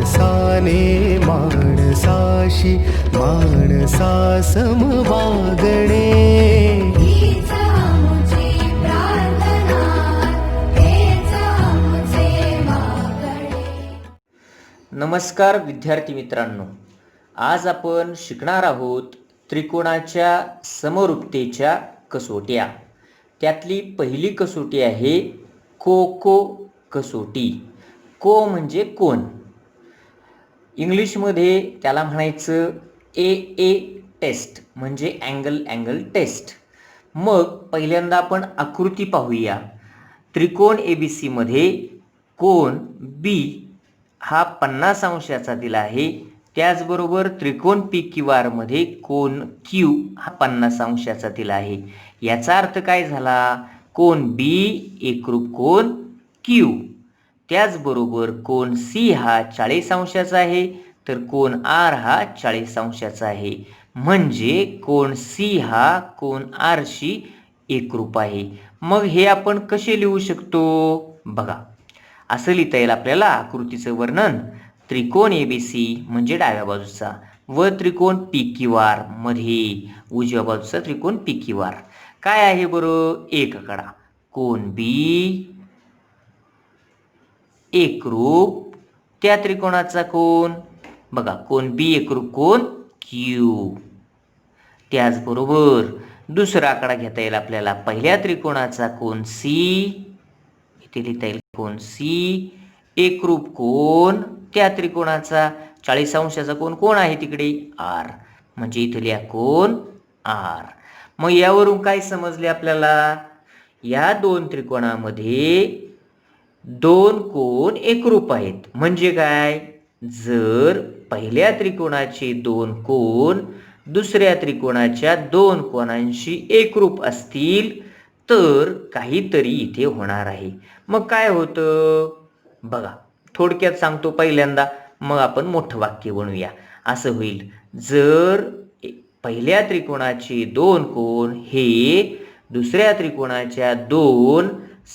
माणसाने माणसाशी माणसा सम वागणे. हीच आमुची प्रार्थना, हेच आमुचे मागणे. नमस्कार विद्यार्थी मित्रांनो, आज आपण शिकणार आहोत त्रिकोणाच्या समरूपतेच्या कसोट्या. त्यातली पहिली कसोटी आहे को कसोटी. को म्हणजे कोन. इंग्लिशमध्ये त्याला म्हणायचं ए टेस्ट म्हणजे अँगल टेस्ट. मग पहिल्यांदा आपण आकृती पाहूया. त्रिकोण ABC मध्ये कोन B हा 50 अंशाचा दिला आहे. त्याचबरोबर त्रिकोण PQR मध्ये कोन Q हा 50 अंशाचा दिला आहे. याचा अर्थ काय झाला? कोन B एकरूप कोन Q. त्याचबरोबर कोन C हा 40 अंशाचा आहे, तर कोन R हा 40 अंशाचा आहे. म्हणजे कोन C हा कोन R शी एकरूप आहे. मग हे आपण कसे लिहू शकतो? बघा, असं लिहिता येईल आपल्याला. आकृतीचं वर्णन: त्रिकोण ABC म्हणजे डाव्या बाजूचा व त्रिकोण PQR मध्ये उजव्या बाजूचा त्रिकोण PQR. काय आहे बरं? एक आकडा कोन B एकरूप त्या त्रिकोणाचा कोन. बघा, कोन B एकरूप कोन Q. त्याचबरोबर दुसरा आकडा घेता येईल आपल्याला. पहिल्या त्रिकोणाचा कोन C, इथे लिहिता येईल कोन C एकरूप कोन त्या त्रिकोणाचा 40 अंशाचा कोण आहे तिकडे? R. म्हणजे इथे लिहा कोन R. मग यावरून काय समजले आपल्याला? या दोन त्रिकोणामध्ये दोन कोन एकरूप आहेत. म्हणजे काय? जर पहिल्या त्रिकोणाचे दोन कोन दुसऱ्या त्रिकोणाच्या दोन कोनांशी एकरूप असतील तर काहीतरी इथे होणार आहे. मग काय होतं? बघा, थोडक्यात सांगतो पहिल्यांदा, मग आपण मोठं वाक्य बनवूया. असं होईल: जर पहिल्या त्रिकोणाचे दोन कोन हे दुसऱ्या त्रिकोणाच्या दोन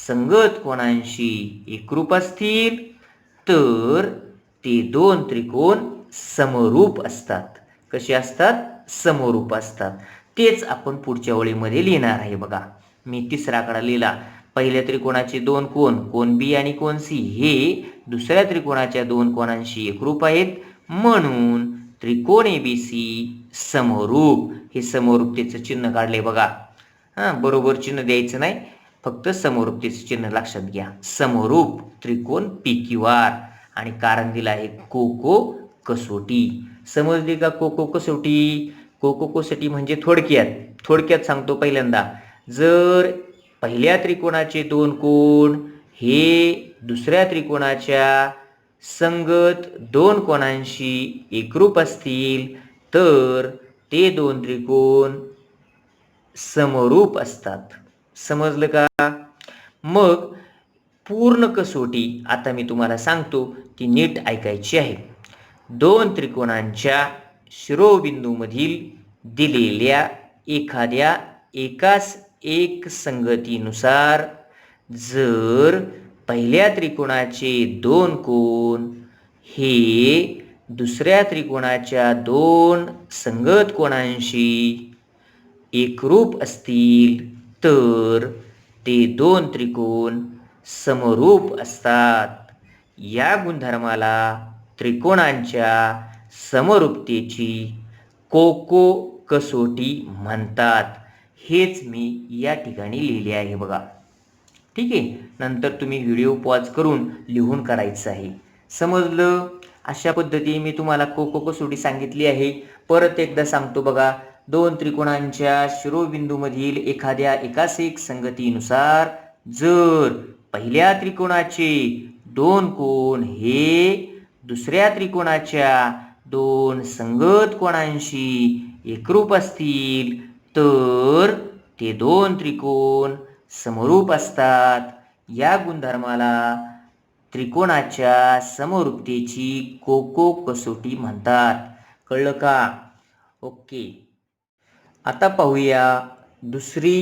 संगत कोनांशी एकरूप असतील तर ते दोन त्रिकोण समरूप असतात. कसे असतात? समरूप असतात. तेच आपण पुढच्या ओळीमध्ये लिहिणार आहे. बघा, मी तिसरा आकडा लिहिला. पहिल्या त्रिकोणाचे दोन कोन, कोन B आणि कोन C हे दुसऱ्या त्रिकोणाच्या दोन कोनांशी एकरूप आहेत, म्हणून त्रिकोण ABC समरूप. हे समरूपतेचं चिन्ह काढले बघा. बरोबर चिन्ह द्यायचं नाही, फक्त समरूपतेचं चिन्ह लक्षात घ्या. समरूप त्रिकोण PQR. आणि कारण दिलं आहे को कसोटी. समजली का को कसोटी? को कसोटी म्हणजे थोडक्यात सांगतो पहिल्यांदा. जर पहिल्या त्रिकोणाचे दोन कोन हे दुसऱ्या त्रिकोणाच्या संगत दोन कोनांशी एकरूप असतील तर ते दोन त्रिकोण समरूप असतात. समजलं का? मग पूर्ण कसोटी आता मी तुम्हाला सांगतो, ती नीट ऐकायची आहे. दोन त्रिकोणांच्या शिरोबिंदूमधील दिलेल्या एखाद्या एकाच एक संगतीनुसार जर पहिल्या त्रिकोणाचे दोन कोन हे दुसऱ्या त्रिकोणाच्या दोन संगत कोनांशी एकरूप असतील तर ते दोन त्रिकोण समरूप असतात. या गुणधर्माला त्रिकोणांच्या समरूपतेची को कसोटी म्हणतात. हेच मी या ठिकाणी लिहिले आहे बघा. ठीक आहे, नंतर तुम्ही व्हिडिओ पॉज करून लिहून काढायचं आहे. समजलं? अशा पद्धतीने मी तुम्हाला को कसोटी सांगितली आहे. परत एकदा सांगतो बघा. दोन त्रिकोणांच्या शिरोबिंदूमधील एखाद्या एकास एक संगतीनुसार जर पहिल्या त्रिकोणाचे दोन कोन हे दुसऱ्या त्रिकोणाच्या दोन संगत कोनांशी एकरूप असतील तर ते दोन त्रिकोण समरूप असतात. या गुणधर्माला त्रिकोणाच्या समरूपतेची को कसोटी म्हणतात. कळलं का? ओके. आता पाहूया दुसरी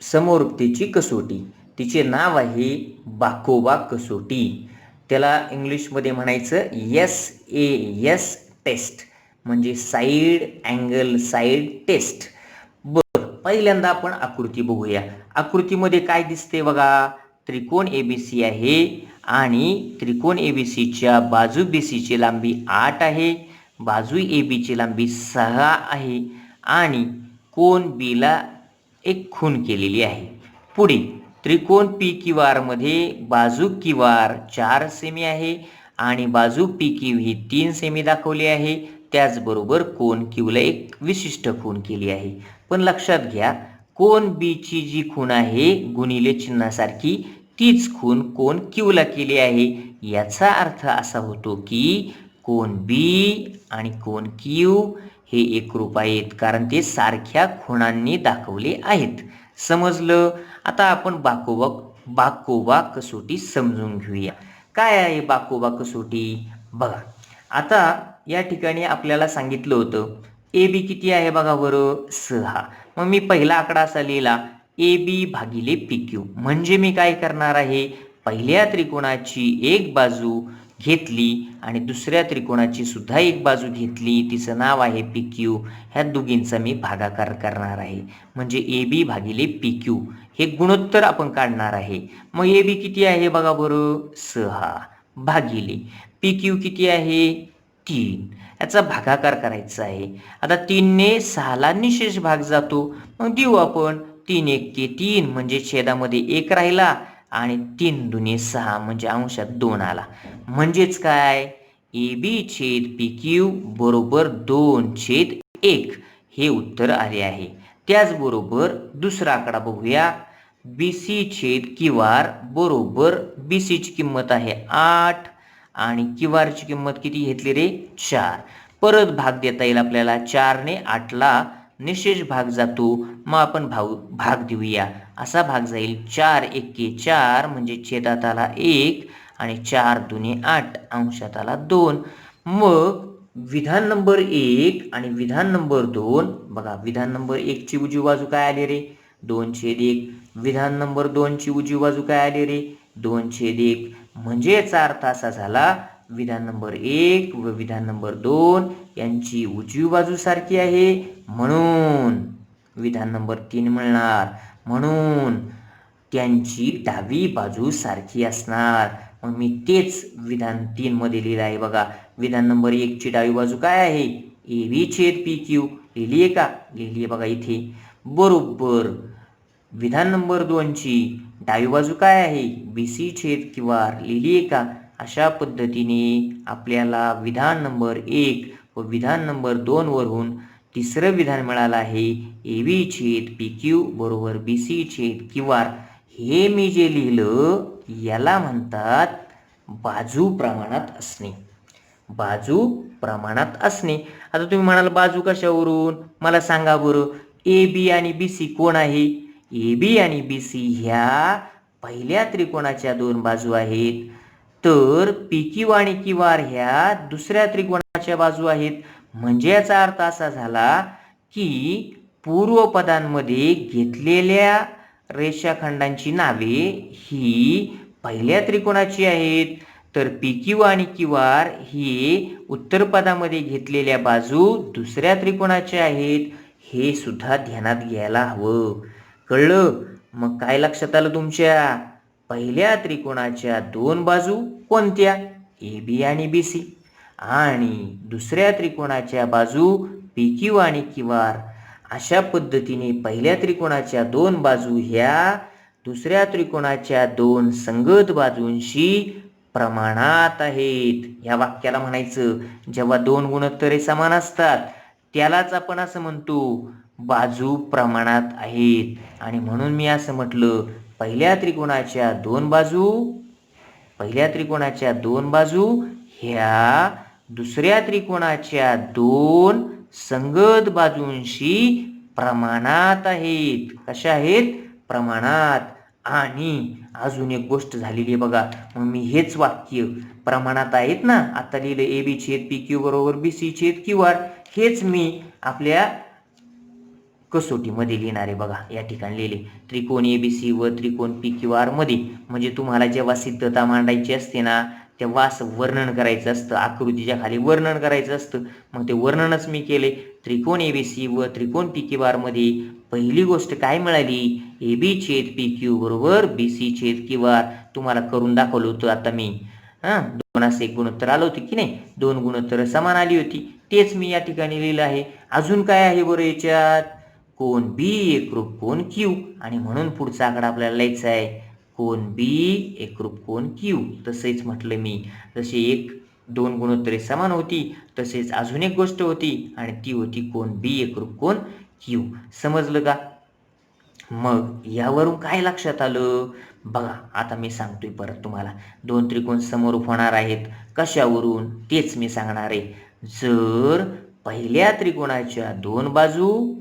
समरूपतेची कसोटी. तिचे नाव आहे बाकोबा कसोटी. त्याला इंग्लिशमध्ये म्हणायचं SAS टेस्ट, म्हणजे साईड अँगल साईड टेस्ट. बरं, पहिल्यांदा आपण आकृती बघूया. आकृतीमध्ये काय दिसते बघा, त्रिकोण ABC आहे आणि त्रिकोण ABCच्या बाजू BCची लांबी 8 आहे, बाजू ABची लांबी 6 आहे आणि कोण Bला एक खूण केलेली आहे. पुढे त्रिकोण PQR मध्ये बाजू QR 4 सेमी आहे आणि बाजू PQ ही 3 सेमी दाखवली आहे. त्याचबरोबर कोण Qला एक विशिष्ट खूण केली आहे. पण लक्षात घ्या, कोण B ची जी खूण आहे गुणिले चिन्हासारखी, तीच खूण कोण Qला केली आहे. याचा अर्थ असा होतो की कोण B आणि कोण Q हे एकरूप आहेत, कारण ते सारख्या खुणांनी दाखवले आहेत. समजलं? आता आपण बाकोबा कसोटी समजून घेऊया. काय आहे बाकोबा कसोटी? बघा, आता या ठिकाणी आपल्याला सांगितलं होतं AB किती आहे बघा बरं, 6. मग मी पहिला आकडा असा लिहिला AB भागिले PQ. म्हणजे मी काय करणार आहे, पहिल्या त्रिकोणाची एक बाजू घेतली आणि दुसऱ्या त्रिकोणाची सुद्धा एक बाजू घेतली, तिचं नाव आहे PQ. ह्या दोघींचा मी भागाकार करणार आहे, म्हणजे AB भागिले PQ हे गुणोत्तर आपण काढणार आहे. मग AB किती आहे बघा बरं, 6 भागिले PQ किती आहे, 3. याचा भागाकार करायचा आहे. आता 3 ने 6ला निशेष भाग जातो, मग देऊ आपण 3 1 3, म्हणजे छेदामध्ये 1 राहिला आणि 3 दुने 6, म्हणजे अंशात 2 आला. म्हणजेच काय, AB छेद PQ बरोबर 2/1 हे उत्तर आले आहे. त्याचबरोबर दुसरा आकडा बघूया, BC छेद QR बरोबर BC ची किंमत आहे 8 आणि QR ची किंमत किती घेतली रे, 4. परत भाग देता येईल आपल्याला, 4 ने 8ला निशेष भाग जातो, मग आपण भाग देऊया. असा भाग जाईल 4 1 4, म्हणजे छेदात आला 1 आणि 4 दुने 8, अंशात आला 2. मग विधान नंबर 1 आणि विधान नंबर 2 बघा, विधान नंबर 1 ची उजवी बाजू काय आली रे, 2/1. विधान नंबर 2 ची उजवी बाजू काय आली रे, 2/1. म्हणजे याचा अर्थ असा झाला, विधान नंबर 1 व विधान नंबर 2 यांची उजवी बाजू सारखी आहे, म्हणून विधान नंबर 3 मिळणार. म्हणून त्यांची डावी बाजू सारखी असणार. मग मी तेच विधान 3 मध्ये लिहिलं आहे बघा. विधान नंबर 1 ची डावी बाजू काय आहे, AB छेद PQ. लिहिली आहे का, लिहिली आहे बघा इथे. बरोबर विधान नंबर 2 ची डावी बाजू काय आहे, BC छेद QR. लिहिली आहे का. अशा पद्धतीने आपल्याला विधान नंबर 1 व विधान नंबर 2 वरून तिसरं विधान मिळालं आहे, AB छेद PQ बरोबर BC छेद QR. हे मी जे लिहिलं याला म्हणतात बाजू प्रमाणात असणे. बाजू प्रमाणात असणे. आता तुम्ही म्हणाल बाजू कशावरून, मला सांगा बरं. AB आणि BC कोण आहे, AB आणि BC ह्या पहिल्या त्रिकोणाच्या 2 बाजू आहेत, तर PQ आणि QR ह्या दुसऱ्या त्रिकोणाच्या बाजू आहेत. म्हणजे याचा अर्थ असा झाला की पूर्व पदांमध्ये घेतलेल्या रेषाखंडांची नावे ही पहिल्या त्रिकोणाची आहेत, तर PQ आणि QR ही उत्तर पदामध्ये घेतलेल्या बाजू दुसऱ्या त्रिकोणाच्या आहेत. हे सुद्धा ध्यानात घ्यायला हवं. कळलं? मग काय लक्षात आलं तुमच्या, पहिल्या त्रिकोणाच्या 2 बाजू कोणत्या, AB आणि BC, आणि दुसऱ्या त्रिकोणाच्या बाजू PQ आणि QR. अशा पद्धतीने पहिल्या त्रिकोणाच्या 2 बाजू ह्या दुसऱ्या त्रिकोणाच्या 2 संगत बाजूंशी प्रमाणात आहेत. या वाक्याला म्हणायचं, जेव्हा 2 गुणोत्तरे समान असतात त्यालाच आपण असं म्हणतो बाजू प्रमाणात आहेत. आणि म्हणून मी असं म्हटलं, पहिल्या त्रिकोणाच्या 2 बाजू ह्या दुसऱ्या त्रिकोणाच्या 2 संगत बाजूंशी प्रमाणात आहेत. कशा आहेत, प्रमाणात. आणि अजून एक गोष्ट झालेली आहे बघा. मग मी हेच वाक्य प्रमाणात आहेत ना, आता लिहिलं AB छेद PQ बरोबर BC छेद QR, हेच मी आपल्या कसोटीमध्ये लिहिणार आहे बघा. या ठिकाणी लिहिले त्रिकोण ABC व त्रिकोण PQR मध्ये. म्हणजे तुम्हाला जेव्हा सिद्धता मांडायची असते ना, तेव्हा असं वर्णन करायचं असतं, आकृतीच्या खाली वर्णन करायचं असतं. मग ते वर्णनच मी केले. त्रिकोण एबीसी व त्रिकोण पी क्यू आर मध्ये पहिली गोष्ट काय मिळाली, ए बी छेद पी क्यू बरोबर बी सी छेद क्यू आर. तुम्हाला करून दाखवलं होतं आता मी. 2 गुणोत्तर आलं होतं की नाही, 2 गुणोत्तर समान आली होती, तेच मी या ठिकाणी लिहिलं आहे. अजून काय आहे बरं याच्यात, कोन बी एकरूप कोन क्यू, आणि म्हणून पुढचा आकडा आपल्याला लिहायचा आहे कोन बी एकरूप कोन क्यू. तसेच म्हटलं मी, जसे 1-2 गुणोत्तरे समान होती तसेच अजून एक गोष्ट होती आणि ती होती कोन बी एकरूप कोन क्यू. समजलं का? मग यावरून काय लक्षात आलं बघा, आता मी सांगतोय परत तुम्हाला. 2 त्रिकोण समरूप होणार आहेत कशावरून, तेच मी सांगणार आहे. जर पहिल्या त्रिकोणाच्या 2 बाजू,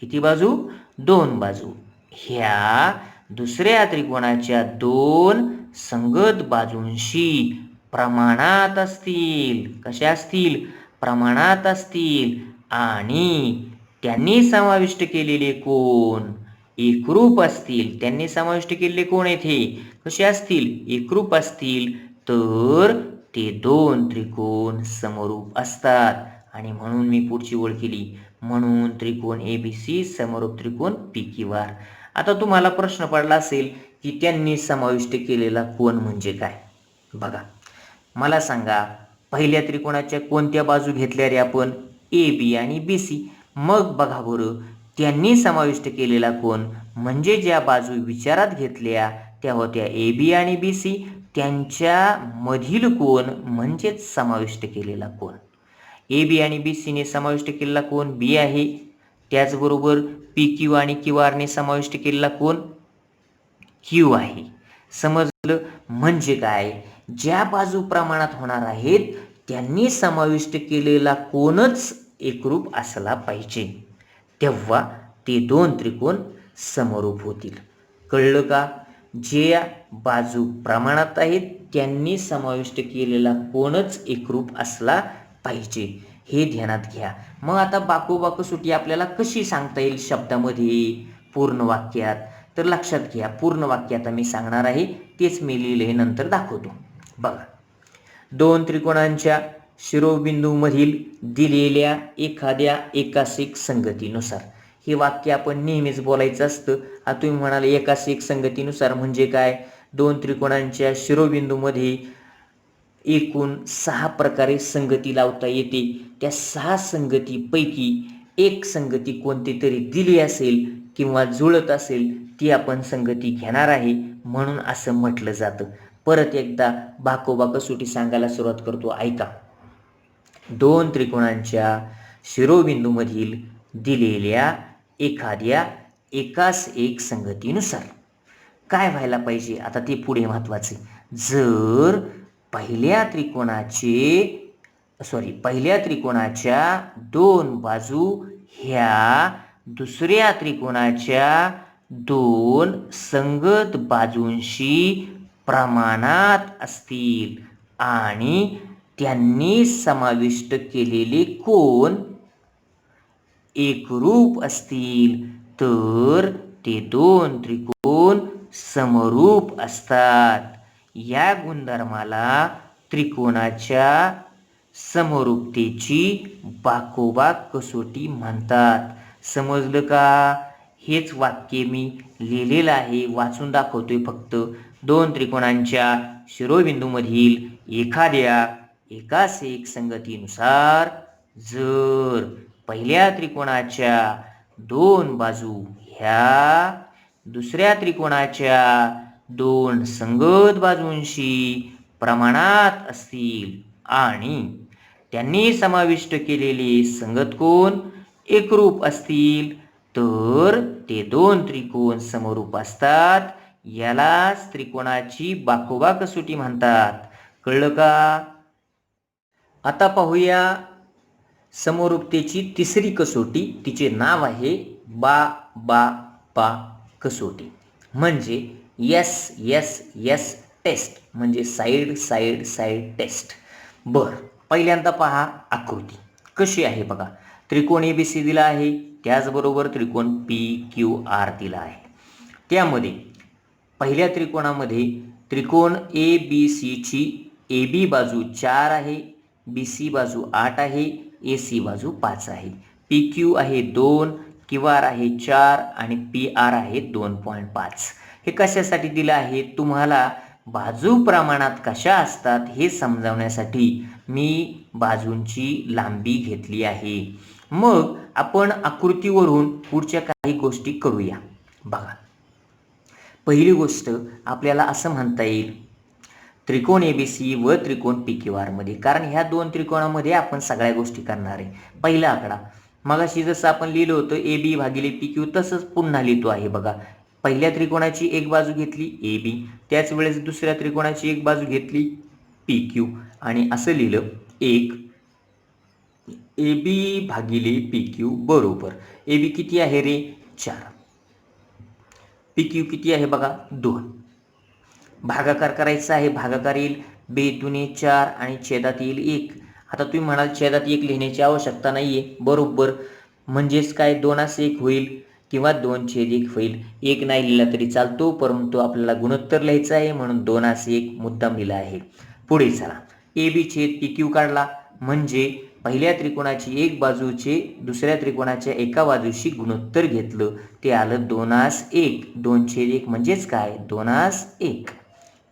किती बाजू, 2 बाजू ह्या दुसऱ्या त्रिकोणाच्या 2 संगत बाजूंशी प्रमाणात असतील, कशा असतील, प्रमाणात असतील, आणि त्यांनी समाविष्ट केलेले कोन एकरूप असतील. त्यांनी समाविष्ट केलेले कोण येथे कसे असतील, एकरूप असतील, तर ते 2 त्रिकोण समरूप असतात. आणि म्हणून मी पुढची ओळ केली, म्हणून त्रिकोण एबीसी समरूप त्रिकोण पी क्यू आर. आता तुम्हाला प्रश्न पडला असेल की त्यांनी समाविष्ट केलेला कोन म्हणजे काय. बघा, मला सांगा, पहिल्या त्रिकोणाच्या कोणत्या बाजू घेतल्या रे आपण, ए बी आणि बी सी. मग बघा बरं, त्यांनी समाविष्ट केलेला कोन म्हणजे ज्या बाजू विचारात घेतल्या त्या होत्या ए बी आणि बी सी, त्यांच्या मधील कोन म्हणजेच समाविष्ट केलेला कोन. ए बी आणि बी सीने समाविष्ट केलेला कोन बी आहे. त्याचबरोबर पी क्यू आणि क्यू आरने समाविष्ट केलेला कोन क्यू आहे. समजलं? म्हणजे काय, ज्या बाजू प्रमाणात होणार आहेत त्यांनी समाविष्ट केलेला कोनच एकरूप असला पाहिजे, तेव्हा ते 2 त्रिकोण समरूप होतील. कळलं का? ज्या बाजू प्रमाणात आहेत त्यांनी समाविष्ट केलेला कोनच एकरूप असला पाहिजे, हे ध्यानात घ्या. मग आता बाकोबा कसोटी आपल्याला कशी सांगता येईल शब्दामध्ये, पूर्ण वाक्यात, तर लक्षात घ्या. पूर्ण वाक्य आता मी सांगणार आहे, तेच मी लिहिले नंतर दाखवतो. बघा, 2 त्रिकोणांच्या शिरोबिंदूमधील दिलेल्या एखाद्या एकास-एक संगतीनुसार, हे वाक्य आपण नेहमीच बोलायचं असतं. आता तुम्ही म्हणाले एकास-एक संगतीनुसार म्हणजे काय, 2 त्रिकोणांच्या शिरोबिंदूमध्ये एकूण 6 प्रकारे संगती लावता येते. त्या 6 संगतीपैकी एक संगती कोणती तरी दिली असेल किंवा जुळत असेल ती आपण संगती घेणार आहे, म्हणून असं म्हटलं जातं. परत एकदा बाकोबा कसोटी सांगायला सुरुवात करतो, ऐका. 2 त्रिकोणांच्या शिरोबिंदूमधील दिलेल्या एखाद्या एकास एक संगतीनुसार काय व्हायला पाहिजे, आता ते पुढे महत्वाचे. जर पहिल्या त्रिकोणाच्या 2 बाजू ह्या दुसऱ्या त्रिकोणाच्या 2 संगत बाजूंशी प्रमाणात असतील आणि त्यांनी समाविष्ट केलेले कोन एकरूप असतील, तर ते 2 त्रिकोण समरूप असतात. या गुणधर्माला त्रिकोणाच्या समरूपतेची बाकोबा कसोटी म्हणतात. समजलं का? हेच वाक्य मी लिहिलेलं आहे, वाचून दाखवतोय फक्त. 2 त्रिकोणांच्या शिरोबिंदूमधील एखाद्या एकास एक संगतीनुसार जर पहिल्या त्रिकोणाच्या 2 बाजू ह्या दुसऱ्या त्रिकोणाच्या 2 संगत बाजूंशी प्रमाणात असतील आणि त्यांनी समाविष्ट केलेले संगत कोन एकरूप असतील, तर ते 2 त्रिकोण समरूप असतात. यालाच त्रिकोणाची बाकोबा कसोटी म्हणतात. कळलं का? आता पाहूया समरूपतेची तिसरी कसोटी. तिचे नाव आहे बा कसोटी, म्हणजे एस टेस्ट, म्हणजे साईड टेस्ट. पहिल्यांदा पहा आकृती कशी आहे बघा. त्रिकोण एबीसी दिला आहे, त्याचबरोबर त्रिकोण पी क्यू आर दिला आहे. त्यामध्ये पहिल्या त्रिकोणामध्ये त्रिकोण ए बी सी ची ए बी बाजू 4 आहे, बी सी बाजू 8 आहे, ए सी बाजू 5 आहे. पी क्यू आहे 2, क्यू आर आहे 4 आणि पी आर आहे 2.5. हे कशासाठी दिलं आहे? तुम्हाला बाजू प्रमाणात कशा असतात हे समजावण्यासाठी मी बाजूंची लांबी घेतली आहे. मग आपण आकृतीवरून पुढच्या काही गोष्टी करूया. बघा, पहिली गोष्ट आपल्याला असं म्हणता येईल त्रिकोण एबीसी व त्रिकोण पी क्यू आर मध्ये, कारण ह्या दोन त्रिकोणामध्ये आपण सगळ्या गोष्टी करणार आहे. पहिला आकडा मगाशी जसं आपण लिहिलं होतं ए बी भागिले पी क्यू, तसंच पुन्हा लिहितो आहे. बघा, पहिल्या त्रिकोणाची एक बाजू घेतली ए बी, त्याच वेळेस दुसऱ्या त्रिकोणाची एक बाजू घेतली पी क्यू आणि असं लिहिलं 1 ए बी भागिले पी क्यू बरोबर ए बी किती आहे रे? 4. पी क्यू किती आहे बघा? 2. भागाकार करायचा आहे. भागाकार येईल बे दुने 4 आणि छेदात येईल 1. आता तुम्ही म्हणाल छेदात 1 लिहिण्याची आवश्यकता नाहीये. बरोबर, म्हणजेच काय 2/1 होईल किंवा 2/1 होईल. 1 नाही लिहिला तरी चालतो, परंतु आपल्याला गुणोत्तर लिहायचं आहे म्हणून 2/1 मुद्दाम लिहिला आहे. पुढे चला, ए बी छेद पी क्यू काढला म्हणजे पहिल्या त्रिकोणाची एक बाजूचे दुसऱ्या त्रिकोणाच्या एका बाजूशी गुणोत्तर घेतलं, ते आलं 2/1. 2/1 म्हणजेच काय? 2/1.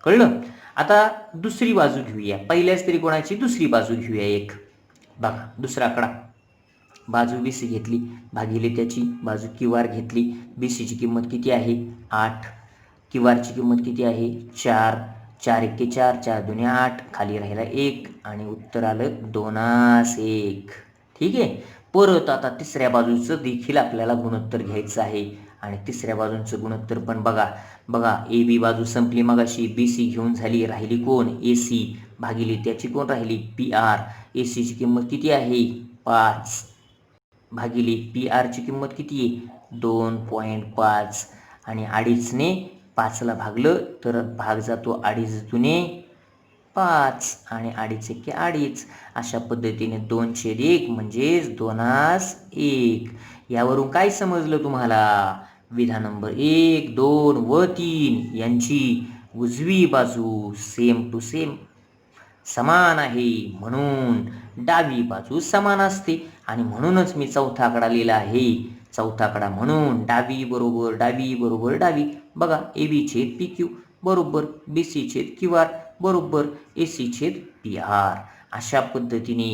कळलं? आता दुसरी बाजू घेऊया. पहिल्याच त्रिकोणाची दुसरी बाजू घेऊया एक. बघा, दुसरा आकडा बाजू बी सी घेतली भागिले त्याची बाजू क्यू आर घेतली. बी सीची किंमत किती आहे? 8. क्यू आरची किंमत किती आहे? 4. 4 1 4, 4 2 8, खाली राहिला 1 आणि उत्तर आलं 2/1. ठीक आहे. परत आता तिसऱ्या बाजूचं देखील आपल्याला गुणोत्तर घ्यायचं आहे आणि तिसऱ्या बाजूचं गुणोत्तर पण बघा. बघा, ए बी बाजू संपली मगाशी, बी सी घेऊन झाली, राहिली कोण? ए सी भागिले त्याची कोण राहिली? P R. ए सीची किंमत किती आहे? 5 भागिले पी आरची किंमत किती आहे? 2.5 आणि 2.5ने 5ला भागलं तर भाग जातो 2.5 दुने 5 आणि 2.5 एके 2.5. अशा पद्धतीने 2/1 म्हणजेच 2/1. यावरून काय समजलं तुम्हाला? विधान नंबर 1, 2 व 3 यांची उजवी बाजू सेम टू सेम समान आहे, म्हणून डावी बाजू समान असते आणि म्हणूनच मी चौथा आकडा लिहिला आहे. चौथा आकडा म्हणून डावी बरोबर डावी बरोबर डावी. बघा, ए बी छेद पी क्यू बरोबर बी सी छेद क्यू आर बरोबर ए सी छेद पी आर. अशा पद्धतीने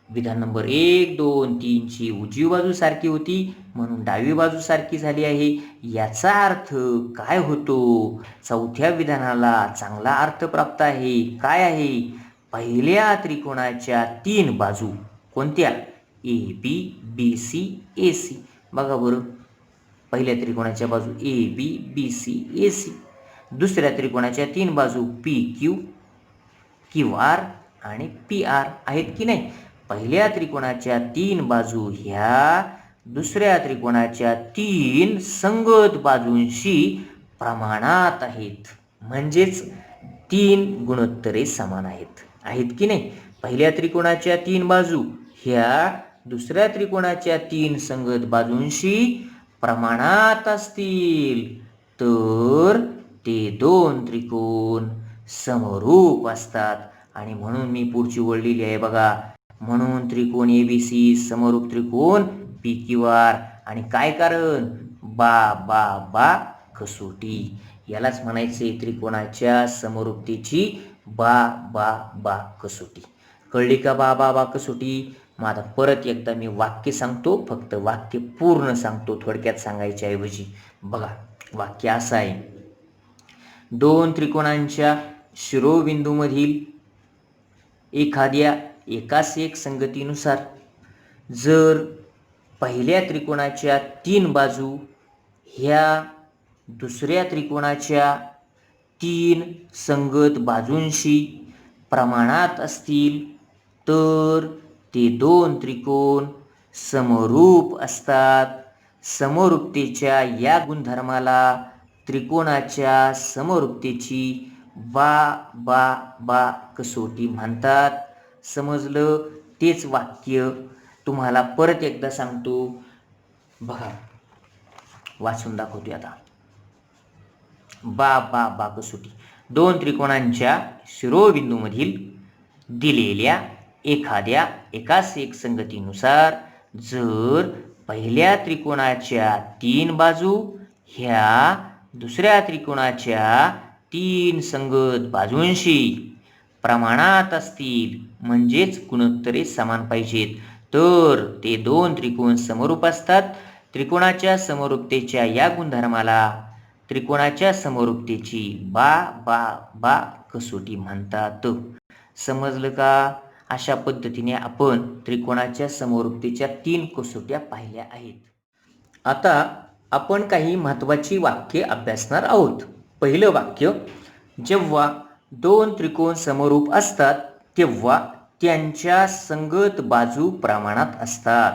विधान नंबर 1, 2, 3 ची उजवी बाजू सारखी होती म्हणून डावी बाजू सारखी झाली आहे. याचा अर्थ काय होतो? चौथ्या विधानाला चांगला अर्थ प्राप्त आहे. काय आहे? पहिल्या त्रिकोणाच्या 3 बाजू कोणत्या? A B B C A C. बघा बरं, पहिल्या त्रिकोणाच्या बाजू ए B B C A C. दुसऱ्या त्रिकोणाच्या 3 बाजू पी क्यू क्यू आर आणि पी आर आहेत की नाही? पहिल्या त्रिकोणाच्या 3 बाजू ह्या दुसऱ्या त्रिकोणाच्या 3 संगत बाजूंशी प्रमाणात आहेत, म्हणजेच 3 गुणोत्तरे समान आहेत. आहेत की नाही? पहिल्या त्रिकोणाच्या 3 बाजू ह्या दुसऱ्या त्रिकोणाच्या 3 संगत बाजूंशी प्रमाणात असतील तर ते 2 त्रिकोण समरूप असतात आणि म्हणून मी पुढची ओळ लिहिली आहे बघा. म्हणून त्रिकोण एबीसी समरूप त्रिकोण पी क्यू आर. आणि काय कारण? बा बा बा कसोटी. यालाच म्हणायचे त्रिकोणाच्या समरूपतेची बा बा बा कसोटी. कळली का बा बा बा कसोटी? मग आता परत एकदा मी वाक्य सांगतो, फक्त वाक्य पूर्ण सांगतो थोडक्यात सांगायच्या ऐवजी. बघा, वाक्य असं आहे. 2 त्रिकोणांच्या शिरोबिंदूमधील एखाद्या एकास एक संगतीनुसार जर पहिल्या त्रिकोणाच्या 3 बाजू ह्या दुसऱ्या त्रिकोणाच्या 3 संगत बाजूंशी प्रमाणात असतील तर ते 2 त्रिकोण समरूप असतात. समरूपतेच्या या गुणधर्माला त्रिकोणाच्या समरूपतेची बा बा बा कसोटी म्हणतात. समजलं? तेच वाक्य तुम्हाला परत एकदा सांगतो. बघा, वाचून दाखवतोय आता. बा बा बा कसोटी. दोन त्रिकोणांच्या शिरोबिंदूमधील दिलेल्या एखाद्या एकाच एक संगतीनुसार जर पहिल्या त्रिकोणाच्या 3 बाजू ह्या दुसऱ्या त्रिकोणाच्या 3 संगत बाजूंशी प्रमाणात असतील, म्हणजेच गुणोत्तरे समान पाहिजेत, तर ते दोन त्रिकोण समरूप असतात. त्रिकोणाच्या समरूपतेच्या या गुणधर्माला त्रिकोणाच्या समरूपतेची बा बा बा कसोटी म्हणतात. समजलं का? अशा पद्धतीने आपण त्रिकोणाच्या समरूपतेच्या 3 कसोट्या पाहिल्या आहेत. आता आपण काही महत्त्वाची वाक्ये अभ्यासणार आहोत. पहिलं वाक्य, जेव्हा दोन त्रिकोण समरूप असतात तेव्हा त्यांच्या संगत बाजू प्रमाणात असतात.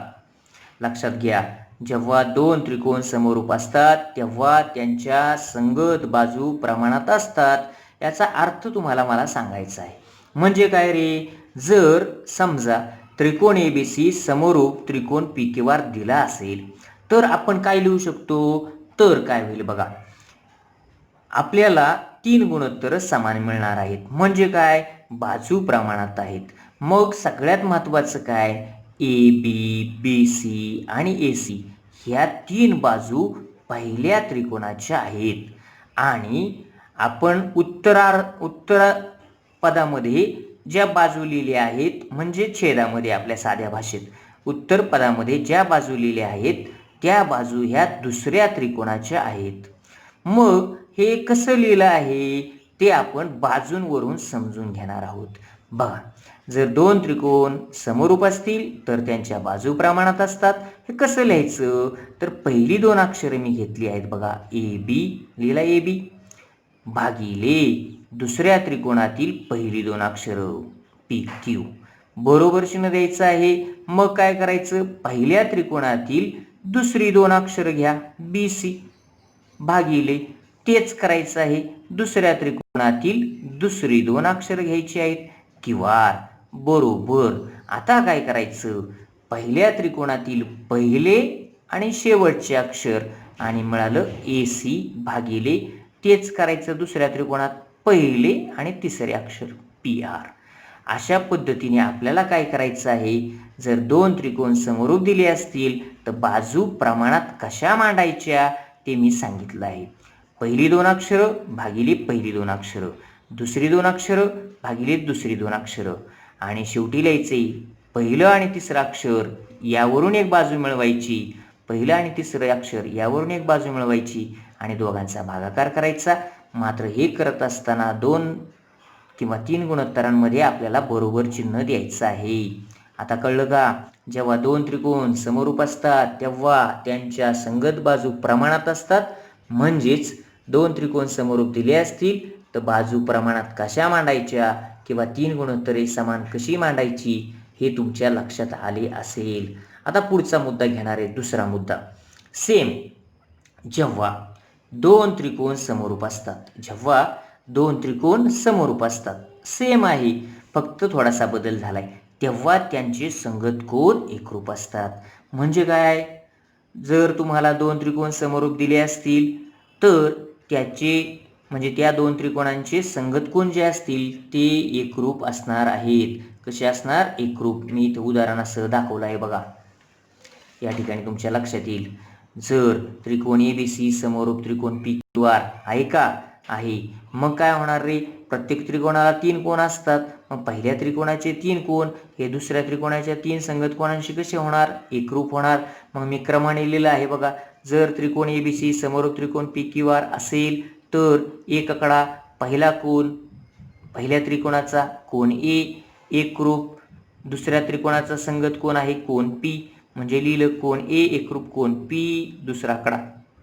लक्षात घ्या, जेव्हा दोन त्रिकोण समरूप असतात तेव्हा त्यांच्या संगत बाजू प्रमाणात असतात. याचा अर्थ तुम्हाला मला सांगायचा आहे. म्हणजे काय रे? जर समजा त्रिकोण ABC समरूप त्रिकोण PQR दिला असेल तर आपण काय लिहू शकतो? तर काय होईल बघा, आपल्याला 3 गुणोत्तर समान मिळणार आहेत. म्हणजे काय? बाजू प्रमाणात आहेत. मग सगळ्यात महत्त्वाचं काय? AB, BC आणि AC ह्या 3 बाजू पहिल्या त्रिकोणाच्या आहेत. आणि आपण उत्तर पदामध्ये ज्या बाजू लिहिल्या आहेत, म्हणजे छेदामध्ये आपल्या साध्या भाषेत उत्तर पदामध्ये ज्या बाजू लिहिल्या आहेत त्या बाजू ह्या दुसऱ्या त्रिकोणाच्या आहेत. मग हे कसं लिहिलं आहे ते आपण बाजूंवरून समजून घेणार आहोत. बघा, जर दोन त्रिकोण समरूप असतील तर त्यांच्या बाजू प्रमाणात असतात. हे कसं लिहायचं? तर पहिली 2 अक्षरे मी घेतली आहेत बघा, AB लिहिला AB भागिले दुसऱ्या त्रिकोणातील पहिली 2 अक्षरं PQ बरोबर चिन्ह द्यायचं आहे. मग काय करायचं? पहिल्या त्रिकोणातील दुसरी 2 अक्षरं घ्या BC भागिले तेच करायचं आहे दुसऱ्या त्रिकोणातील दुसरी 2 अक्षरं घ्यायची आहेत QR बरोबर. आता काय करायचं? पहिल्या त्रिकोणातील पहिले आणि शेवटचे अक्षर आणि मिळालं AC भागिले तेच करायचं दुसऱ्या त्रिकोणात पहिले आणि तिसरे अक्षर PR. अशा पद्धतीने आपल्याला काय करायचं आहे? जर 2 त्रिकोण समरूप दिले असतील तर बाजू प्रमाणात कशा मांडायच्या ते मी सांगितलं आहे. पहिली 2 अक्षरं भागिले पहिली 2 अक्षरं, दुसरी 2 अक्षरं भागिले दुसरी 2 अक्षरं, आणि शेवटी लिहायचे पहिलं आणि तिसरं अक्षर यावरून एक बाजू मिळवायची, पहिलं आणि तिसरं अक्षर यावरून एक बाजू मिळवायची आणि दोघांचा भागाकार करायचा. मात्र हे करत असताना 2 किंवा 3 गुणोत्तरांमध्ये आपल्याला बरोबर चिन्ह द्यायचं आहे. आता कळलं का? जेव्हा 2 त्रिकोण समरूप असतात तेव्हा त्यांच्या संगत बाजू प्रमाणात असतात. म्हणजेच 2 त्रिकोण समरूप दिले असतील तर बाजू प्रमाणात कशा मांडायच्या किंवा 3 गुणोत्तरे समान कशी मांडायची हे तुमच्या लक्षात आले असेल. आता पुढचा मुद्दा घेणार आहे, दुसरा मुद्दा. सेम, जेव्हा 2 त्रिकोण समरूप असतात, जेव्हा 2 त्रिकोण समरूप असतात, सेम आहे, फक्त थोडासा बदल झालाय, तेव्हा त्यांचे संगत कोन एकरूप असतात. म्हणजे काय? जर तुम्हाला 2 त्रिकोण समरूप दिले असतील तर त्याचे म्हणजे त्या 2 त्रिकोणांचे संगत कोन जे असतील ते एकरूप असणार आहेत. कसे असणार? एकरूप. मी इथं उदाहरणासह दाखवलं आहे बघा, या ठिकाणी तुमच्या लक्षात येईल. जर त्रिकोण ABC समरूप त्रिकोण PQR आहे का? आहे. मग काय होणार रे? प्रत्येक त्रिकोणाला 3 कोन असतात. मग पहिल्या त्रिकोणाचे 3 कोन हे दुसऱ्या त्रिकोणाच्या 3 संगत कोनांशी कसे होणार? एकरूप होणार. मग मी क्रमाने लिहिलं आहे बघा, जर त्रिकोण ABC समरूप त्रिकोण PQR असेल तर एक आकडा पहिला कोन पहिल्या त्रिकोणाचा कोन A एकरूप, दुसऱ्या त्रिकोणाचा संगत कोन आहे कोन P, म्हणजे लिहिलं कोन A एकरूप कोन P, दुसरा आकडा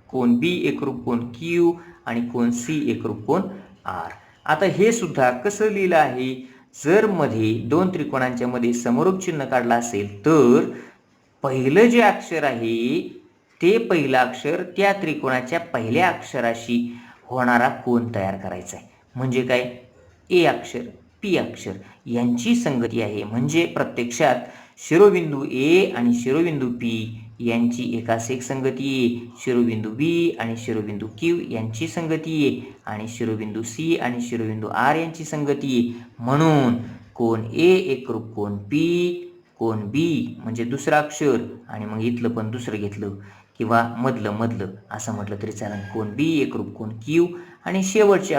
कोन B एकरूप कोन Q आणि कोन C एकरूप कोन R. आता हे सुद्धा कसं लिहिलं आहे? जर मध्ये 2 त्रिकोणांच्या मध्ये समरूप चिन्ह काढलं असेल तर पहिलं जे अक्षर आहे ते पहिलं अक्षर त्या त्रिकोणाच्या पहिल्या अक्षराशी होणारा कोन तयार करायचा आहे. म्हणजे काय? A अक्षर P अक्षर यांची संगती आहे. म्हणजे प्रत्यक्षात शिरोबिंदू A आणि शिरोबिंदू P यांची एकास एक संगती ए, शिरोबिंदू बी आणि शिरोबिंदू क्यू यांची संगती ए आणि शिरोबिंदू सी आणि शिरोबिंदू आर यांची संगती ए. म्हणून कोन ए एकरूप कोन पी, कोन बी म्हणजे दुसरं अक्षर आणि मग इथलं पण दुसरं घेतलं किंवा मधलं असं म्हटलं तरी चालेल. कोन बी एकरूप कोन क्यू आणि शेवटचे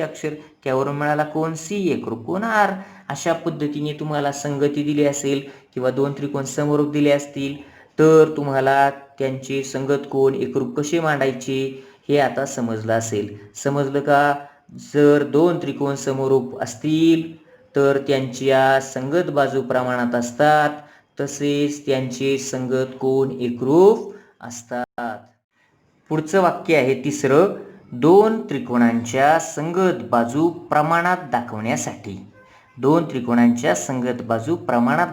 अक्षर त्यावरून मिळाला कोन सी एकरूप कोन आर. अशा पद्धतीने तुम्हाला संगती दिली असेल किंवा दोन त्रिकोण समरूप दिले असतील तर तुम्हाला त्यांचे संगत कोन एकरूप कसे मांडायचे हे आता समजलं असेल. समजलं का? जर दोन त्रिकोण समरूप असतील तर त्यांच्या संगत बाजू प्रमाणात असतात, तसेच त्यांचे संगत कोन एकरूप असतात. पुढचं वाक्य आहे तिसरं. दोन त्रिकोणांच्या संगत बाजू प्रमाणात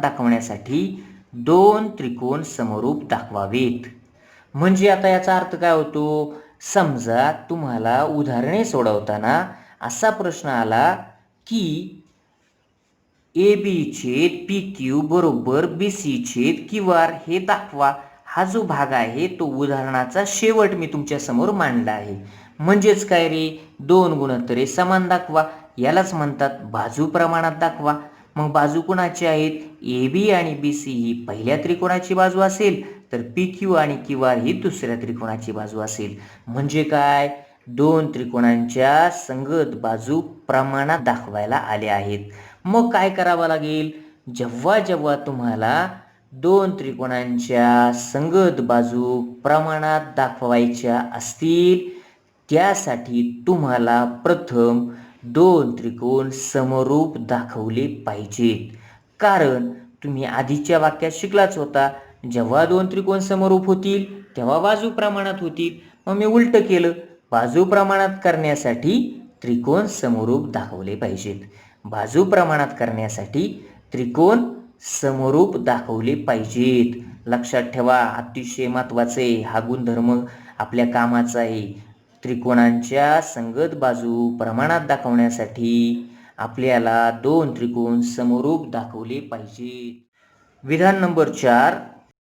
दाखवण्यासाठी दोन त्रिकोण समरूप दाखवावेत. म्हणजे आता याचा अर्थ काय होतो? समजा तुम्हाला उदाहरणे सोडवताना असा प्रश्न आला की ए बी छेद पी क्यू बरोबर बी सी छेद क्यू आर हे दाखवा. हा जो भाग आहे तो उदाहरणाचा शेवट मी तुमच्या समोर मांडला आहे. म्हणजेच काय रे? दोन गुणोत्तरे समान दाखवा. यालाच म्हणतात बाजू प्रमाणात दाखवा. मग बाजू कोणाची आहेत? ए बी आणि बी सी ही पहिल्या त्रिकोणाची बाजू असेल तर पी क्यू आणि क्यू आर ही दुसऱ्या त्रिकोणाची बाजू असेल. म्हणजे काय? दोन त्रिकोणांच्या संगत बाजू प्रमाणात दाखवायला आल्या आहेत. मग काय करावं लागेल? जेव्हा तुम्हाला दोन त्रिकोणांच्या संगत बाजू प्रमाणात दाखवायच्या असतील त्यासाठी तुम्हाला प्रथम दोन त्रिकोण समरूप दाखवले पाहिजेत. कारण तुम्ही आधीच्या वाक्यात शिकलाच होता, जेव्हा दोन त्रिकोण समरूप होतील तेव्हा बाजू प्रमाणात होतील. मग मी उलट केलं, बाजू प्रमाणात करण्यासाठी त्रिकोण समरूप दाखवले पाहिजेत. बाजू प्रमाणात करण्यासाठी त्रिकोण समरूप दाखवले पाहिजेत. लक्षात ठेवा, अतिशय महत्त्वाचे हा गुणधर्म आपल्या कामाचा आहे. त्रिकोणांच्या संगत बाजू प्रमाणात दाखवण्यासाठी आपल्याला दोन त्रिकोण समरूप दाखवले पाहिजेत. विधान नंबर 4.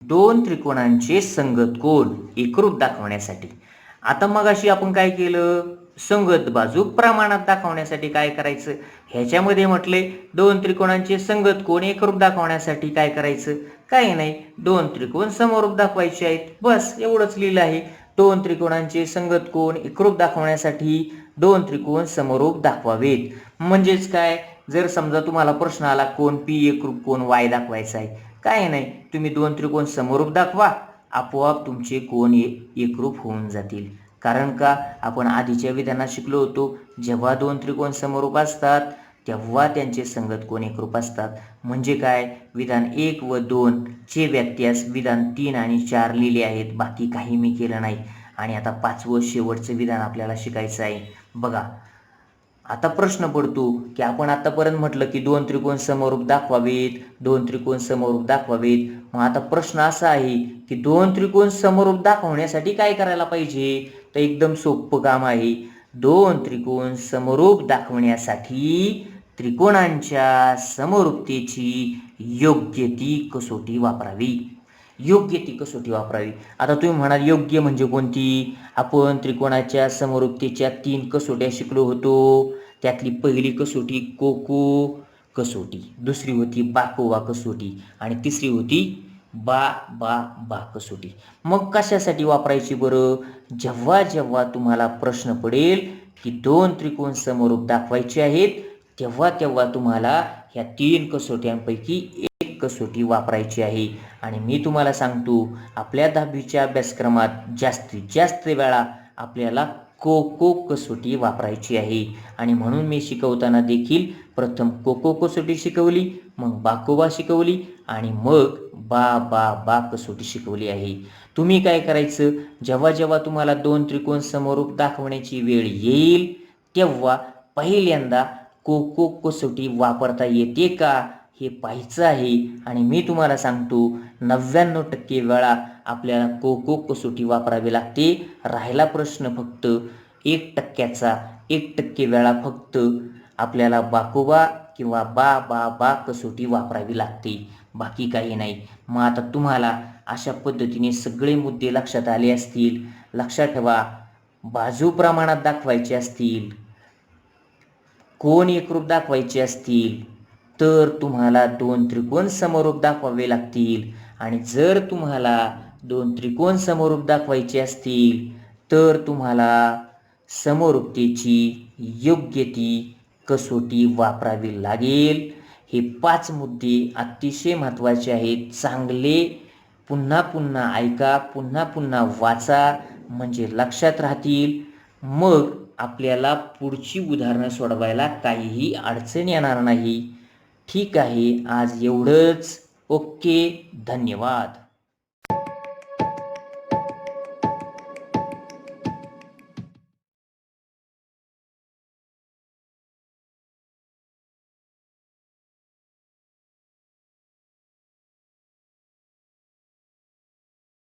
दोन त्रिकोणांचे संगत कोन एकरूप दाखवण्यासाठी. आता मगाशी आपण काय केलं? संगत बाजू प्रमाणात दाखवण्यासाठी काय करायचं? ह्याच्यामध्ये म्हटले दोन त्रिकोणांचे संगत कोन एकरूप दाखवण्यासाठी काय करायचं? काही नाही, दोन त्रिकोण समरूप दाखवायचे आहेत. बस एवढंच लिहिलं आहे. दोन त्रिकोणांचे संगत कोन एकरूप दाखवण्यासाठी दोन त्रिकोण समरूप दाखवावेत. म्हणजेच काय? जर समजा तुम्हाला प्रश्न आला कोन पी एकरूप कोन वाय दाखवायचा आहे, काय नाही, तुम्ही दोन त्रिकोण समरूप दाखवा, आपोआप तुमचे कोन एकरूप होऊन जातील. कारण का? आपण आधीच्या विधानात शिकलो होतो, जेव्हा दोन त्रिकोण समरूप असतात तेव्हा त्यांचे संगत कोन एकरूप असतात. म्हणजे काय? विधान 1 व 2 चे व्यत्यास विधान 3 आणि 4 लिहिले आहेत. बाकी काही मी केलं नाही. आणि आता 5वं शेवटचं विधान आपल्याला शिकायचं आहे. बघा, आता प्रश्न पडतो की आपण आतापर्यंत म्हटलं की दोन त्रिकोण समरूप दाखवावेत, दोन त्रिकोण समरूप दाखवावेत. मग आता प्रश्न असा आहे की दोन त्रिकोण समरूप दाखवण्यासाठी काय करायला पाहिजे? तर एकदम सोपं काम आहे. दोन त्रिकोण समरूप दाखवण्यासाठी त्रिकोणांच्या समरूपतेची योग्य ती कसोटी वापरावी. आता तुम्ही म्हणाल योग्य म्हणजे कोणती? आपण त्रिकोणाच्या समरूपतेच्या 3 कसोट्या शिकलो होतो. त्यातली पहिली कसोटी कोको कसोटी, दुसरी होती बाकोवा कसोटी आणि तिसरी होती बा कसोटी. मग कशासाठी वापरायची बरं? जेव्हा तुम्हाला प्रश्न पडेल की दोन त्रिकोण समरूप दाखवायचे आहेत तेव्हा तुम्हाला ह्या 3 कसोट्यांपैकी एक कसोटी वापरायची आहे. आणि मी तुम्हाला सांगतो, आपल्या 10वीच्या अभ्यासक्रमात जास्तीत जास्त वेळा आपल्याला कोको कसोटी वापरायची आहे. आणि म्हणून मी शिकवताना देखील प्रथम कोको कसोटी शिकवली, मग बाकोबा शिकवली आणि मग बा कसोटी शिकवली आहे. तुम्ही काय करायचं? जेव्हा तुम्हाला दोन त्रिकोण समरूप दाखवण्याची वेळ येईल तेव्हा पहिल्यांदा कोको कसोटी वापरता येते का हे पाहायचं आहे. आणि मी तुम्हाला सांगतो, 99% वेळा आपल्याला कोको कसोटी वापरावी लागते. राहिला प्रश्न फक्त 1% 1% वेळा फक्त आपल्याला बाकोबा किंवा बा कसोटी वापरावी लागते, बाकी काही नाही. मग आता तुम्हाला अशा पद्धतीने सगळे मुद्दे लक्षात आले असतील. लक्षात ठेवा, बाजू प्रमाणात दाखवायचे असतील, कोण एकरूप दाखवायचे असतील तर तुम्हाला 2 त्रिकोण समरूप दाखवावे लागतील. आणि जर तुम्हाला 2 त्रिकोण समरूप दाखवायचे असतील तर तुम्हाला समरूपतेची योग्य ती कसोटी वापरावी लागेल. हे 5 मुद्दे अतिशय महत्त्वाचे आहेत. चांगले पुन्हा पुन्हा ऐका, पुन्हा पुन्हा वाचा, म्हणजे लक्षात राहतील. मग आपल्याला पुढची उदाहरणं सोडवायला काहीही अडचण येणार नाही. ठीक आहे, आज एवढंच. ओके, धन्यवाद.